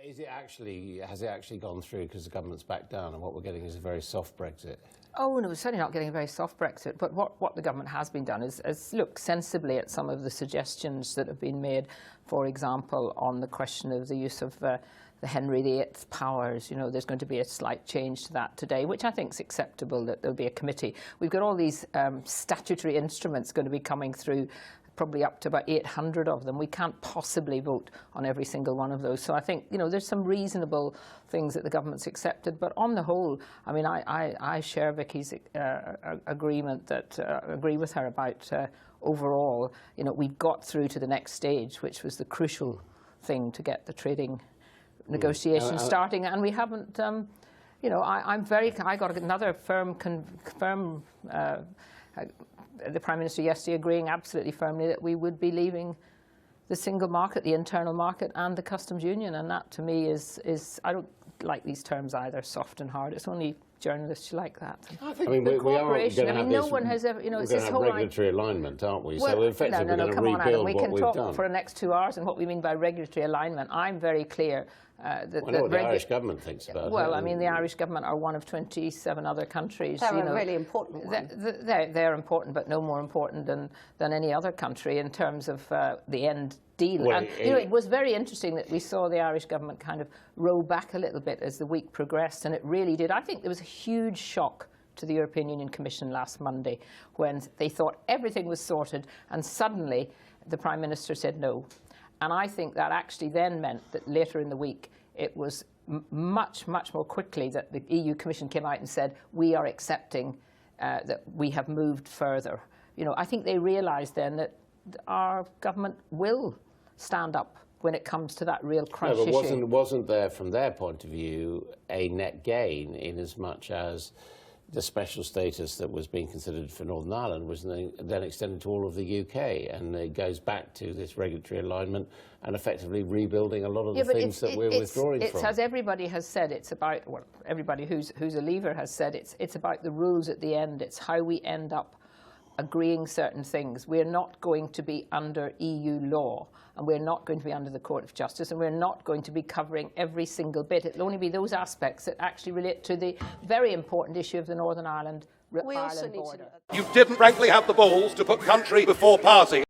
Has it actually gone through because the government's backed down and what we're getting is a very soft Brexit? Oh, no, we're certainly not getting a very soft Brexit. But what the government has been done is look sensibly at some of the suggestions that have been made, for example, on the question of the use of the Henry VIII powers. You know, there's going to be a slight change to that today, which I think is acceptable, that there'll be a committee. We've got all these statutory instruments going to be coming through, probably up to about 800 of them. We can't possibly vote on every single one of those. So I think, you know, there's some reasonable things that the government's accepted. But on the whole, I mean, I share Vicky's agreement that, agree with her about overall, you know, we've got through to the next stage, which was the crucial thing to get the trading negotiations starting. And we haven't, you know, I got another the Prime Minister yesterday agreeing absolutely firmly that we would be leaving the single market, the internal market, and the customs union. And that, to me, is I don't like these terms either, soft and hard. It's only journalists who like that. I think we are going to have no one has ever, you know, it's this whole regulatory alignment, aren't we? Well, so effectively we're going to rebuild we what can we've talk done. for the next 2 hours and what we mean by regulatory alignment. I'm very clear that I know what the Irish government thinks about it. Well, I mean, the Irish government are one of 27 other countries. They're a really important one. They're important, but no more important than any other country in terms of the end deal. Well, and you know, it was very interesting that we saw the Irish government kind of roll back a little bit as the week progressed, and it really did. I think there was a huge shock to the European Union Commission last Monday when they thought everything was sorted, and suddenly the Prime Minister said no. And I think that actually then meant that later in the week it was much more quickly that the EU Commission came out and said, we are accepting that we have moved further. You know, I think they realised then that our government will stand up when it comes to that real crunch issue. But wasn't there, from their point of view, a net gain in as much as the special status that was being considered for Northern Ireland was then extended to all of the UK, and it goes back to this regulatory alignment and effectively rebuilding a lot of the things that we're withdrawing from. It's as everybody has said, it's about, well, everybody who's a leaver has said, it's about the rules at the end. It's how we end up agreeing certain things. We're not going to be under EU law, and we're not going to be under the Court of Justice, and we're not going to be covering every single bit. It'll only be those aspects that actually relate to the very important issue of the Northern Ireland border. You didn't frankly have the balls to put country before party.